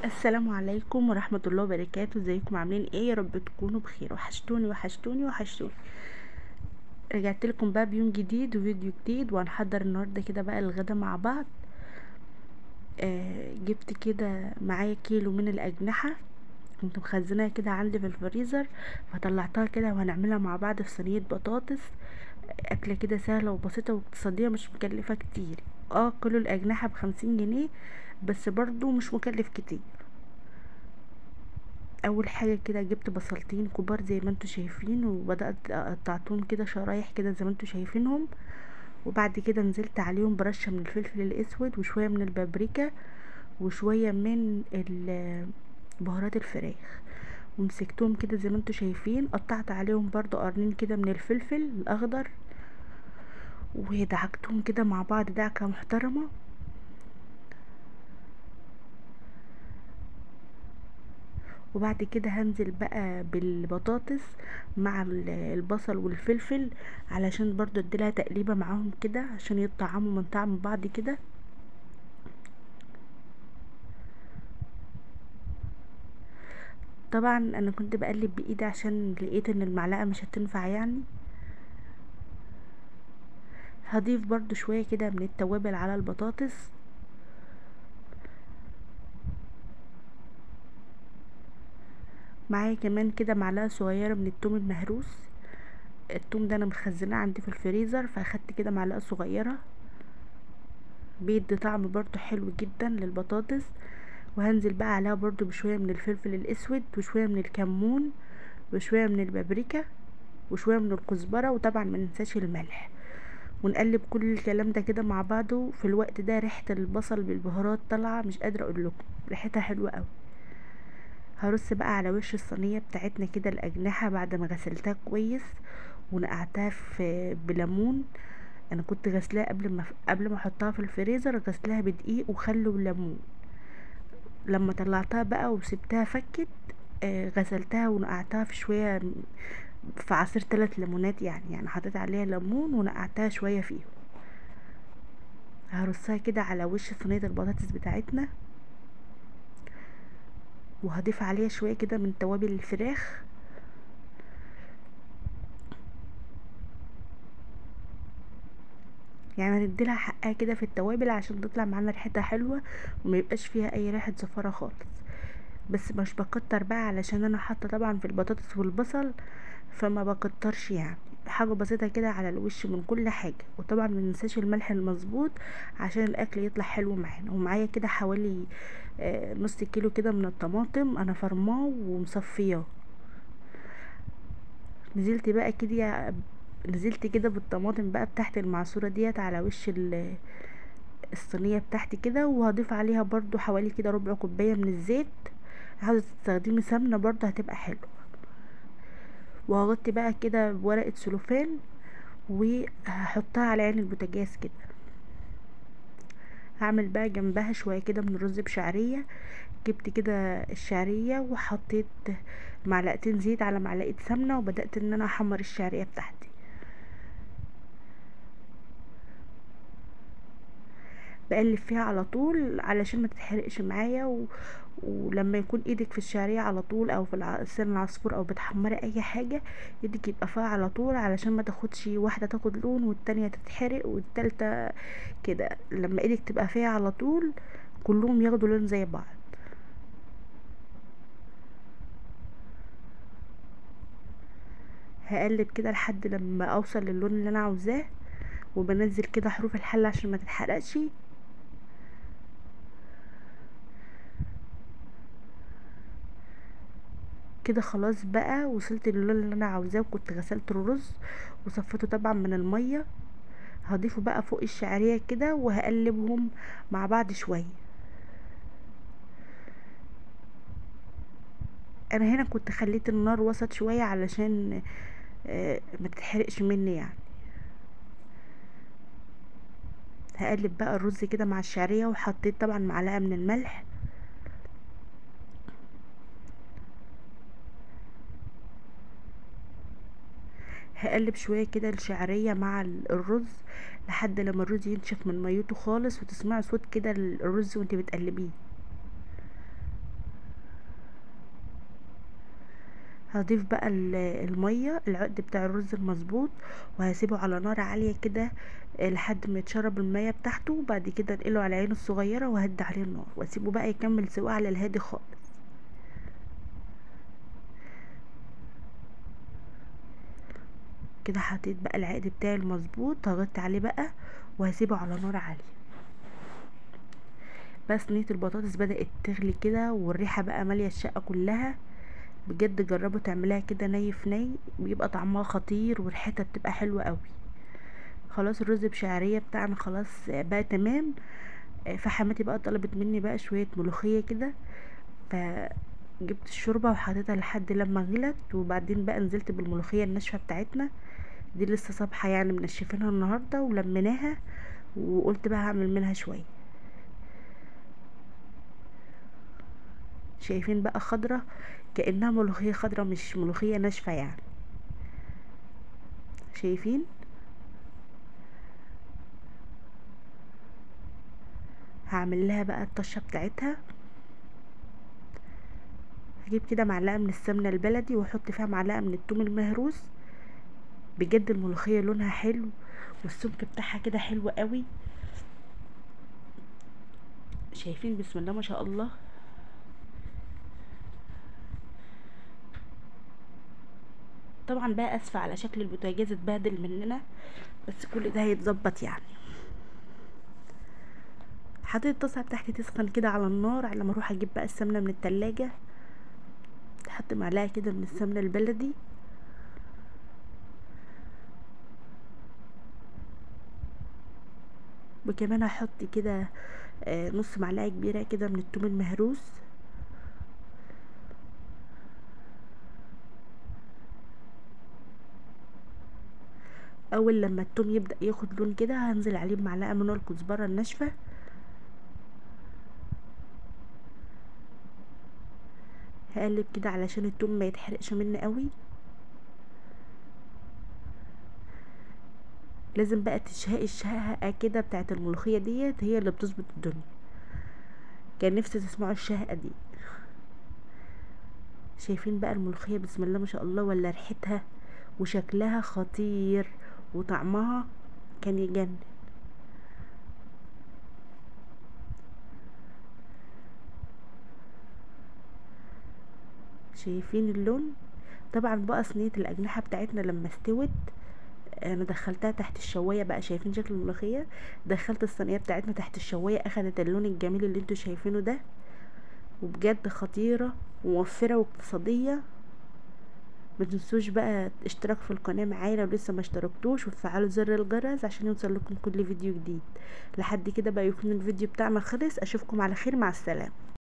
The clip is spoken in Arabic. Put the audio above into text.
السلام عليكم ورحمة الله وبركاته. ازيكم عاملين ايه؟ يا رب تكونوا بخير. وحشتوني وحشتوني وحشتوني. رجعت لكم بقى بيوم جديد وفيديو جديد، وهنحضر النهارده كده بقى الغدا مع بعض. جبت كده معايا كيلو من الأجنحة، كنت مخزناها كده عندي في الفريزر، فطلعتها كده وهنعملها مع بعض في صينية بطاطس. أكلة كده سهلة وبسيطة واقتصادية، مش مكلفة كتير. كيلو الأجنحة ب50 جنيه، بس برضو مش مكلف كتير. اول حاجه كده جبت بصلتين كبار زي ما انتوا شايفين، وبدات اقطعتهم كده شرايح كده زي ما انتوا شايفينهم. وبعد كده نزلت عليهم برشه من الفلفل الاسود وشويه من البابريكا وشويه من بهارات الفراخ، ومسكتهم كده زي ما انتوا شايفين. قطعت عليهم برضو قرنين كده من الفلفل الاخضر، ودعكتهم كده مع بعض دعكه محترمه. وبعد كده هنزل بقى بالبطاطس مع البصل والفلفل، علشان برضو اديلها تقليبه معاهم كده عشان يطعموا من طعم بعض كده. طبعا انا كنت بقلب بايدي عشان لقيت ان المعلقه مش هتنفع يعني. هضيف برضو شويه كده من التوابل على البطاطس. معايا كمان كده معلقه صغيره من التوم المهروس. التوم ده انا مخزناه عندي في الفريزر، فاخدت كده معلقه صغيره، بيدي طعم برضو حلو جدا للبطاطس. وهنزل بقى عليها برضو بشوية من الفلفل الاسود وشوية من الكمون وشوية من البابريكا وشوية من الكزبرة، وطبعا ما ننساش الملح. ونقلب كل الكلام ده كده مع بعضه. في الوقت ده ريحة البصل بالبهارات طالعة، مش قادرة اقول لكم ريحتها حلوة قوي. هرص بقى على وش الصينية بتاعتنا كده الأجنحة بعد ما غسلتها كويس ونقعتها في بليمون. انا كنت غسلاها قبل ما احطها في الفريزر، غسلاها بدقيق وخل وليمون. لما طلعتها بقى وسبتها فكت، غسلتها ونقعتها في شوية في عصير 3 ليمونات، يعني حطيت عليها ليمون ونقعتها شوية فيهم. هرصها كده على وش صينية البطاطس بتاعتنا، وهضيف عليها شوية كده من توابل الفراخ. يعني هنديلها حقها كده في التوابل عشان تطلع معانا ريحتها حلوة وما يبقاش فيها اي ريحة زفارة خالص. بس مش بكتر بقى علشان انا حاطه طبعا في البطاطس والبصل، فما بكترش يعني. حاجه بسيطه كده على الوش من كل حاجه. وطبعا ما ننساش الملح المظبوط عشان الاكل يطلع حلو معانا. ومعايا كده حوالي نص كيلو كده من الطماطم، انا فرماه ومصفياه. نزلت بقى كده نزلت كده بالطماطم بقى بتاعت المعصوره ديت على وش الصينيه بتاعتي كده. وهضيف عليها برضو حوالي كده ربع كوبايه من الزيت. عاوزه تستخدمي سمنه برضو هتبقى حلو. وهغطي بقى كده بورقة سلوفان وهحطها على عين البوتاجاز كده. هعمل بقى جنبها شوية كده من الرز بشعرية. جبت كده الشعرية وحطيت معلقتين زيت على معلقة سمنة، وبدأت ان انا احمر الشعرية بتاعتي. بقلب فيها على طول علشان ما تتحرقش معايا ولما يكون ايدك في الشعرية على طول او في لسان العصفور او بتحمري اي حاجة، ايدك يبقى فيها على طول علشان ما تاخدش واحدة تاخد لون والتانية تتحرق والتالتة كده. لما ايدك تبقى فيها على طول كلهم ياخدوا لون زي بعض. هقلب كده لحد لما اوصل للون اللي انا عاوزاه، وبنزل كده حروف الحل عشان ما تتحرقش. كده خلاص بقى وصلت للون اللي انا عاوزاه. وكنت غسلت الرز وصفيته طبعا من الميه. هضيفه بقى فوق الشعريه كده وهقلبهم مع بعض شويه. انا هنا كنت خليت النار وسط شويه علشان ما تتحرقش مني يعني. هقلب بقى الرز كده مع الشعريه، وحطيت طبعا معلقه من الملح. هقلب شويه كده الشعريه مع الرز لحد لما الرز ينشف من ميته خالص، وتسمعي صوت كده الرز وانت بتقلبيه. هضيف بقى الميه، العقد بتاع الرز المظبوط، وهسيبه على نار عاليه كده لحد ما يتشرب الميه بتاعته، وبعد كده انقله على العين الصغيره وهدي عليه النار واسيبه بقى يكمل سواء على الهادي خالص. كده حطيت بقى العقد بتاعي المظبوط، هغطي عليه بقى وهسيبه على نار عاليه. بس صينيه البطاطس بدات تغلي كده والريحه بقى ماليه الشقه كلها. بجد جربوا تعملها كده ني في ني، بيبقى طعمها خطير وريحتها بتبقى حلوه قوي. خلاص الرز بشعريه بتاعنا خلاص بقى تمام. فحماتي بقى طلبت مني بقى شويه ملوخيه كده، فجبت الشوربه وحطيتها لحد لما غلت، وبعدين بقى نزلت بالملوخيه الناشفه بتاعتنا دي لسه صابحه يعني، منشفينها النهارده ولميناها، وقلت بقى هعمل منها شويه. شايفين بقى خضره، كأنها ملوخيه خضره مش ملوخيه ناشفه يعني. شايفين؟ هعمل لها بقى الطشه بتاعتها. هجيب كده معلقه من السمنه البلدي واحط فيها معلقه من الثوم المهروس. بجد الملوخيه لونها حلو والسمك بتاعها كده حلو قوي. شايفين؟ بسم الله ما شاء الله. طبعا بقى اسفه على شكل البوتاجاز اتبهدل مننا، بس كل ده هيتظبط يعني. حطيت الطاسه بتاعتي تسخن كده على النار على ما اروح اجيب بقى السمنه من التلاجة. احط معلقه كده من السمنه البلدي، وكمان هحط كده نص معلقه كبيره كده من الثوم المهروس. اول لما الثوم يبدا ياخد لون كده هنزل عليه بمعلقه من الكزبره الناشفه. هقلب كده علشان الثوم ما يتحرقش مني قوي. لازم بقى تشهقي الشهقه كده بتاعت الملوخيه ديت، هي اللي بتظبط الدنيا. كان نفسي تسمعوا الشهقه دي. شايفين بقى الملوخيه؟ بسم الله ما شاء الله، ولا ريحتها وشكلها خطير وطعمها كان يجنن. شايفين اللون؟ طبعا بقى صينيه الاجنحه بتاعتنا لما استوت انا دخلتها تحت الشوايه بقى. شايفين شكل الملوخيه؟ دخلت الصينيه بتاعتنا تحت الشوايه، اخدت اللون الجميل اللي انتوا شايفينه ده، وبجد خطيره وموفره واقتصاديه. ما تنسوش بقى اشتراك في القناه معايا لو لسه ما اشتركتوش، وتفعلوا زر الجرس عشان يوصل لكم كل فيديو جديد. لحد كده بقى يكون الفيديو بتاعنا خلص. اشوفكم على خير، مع السلامه.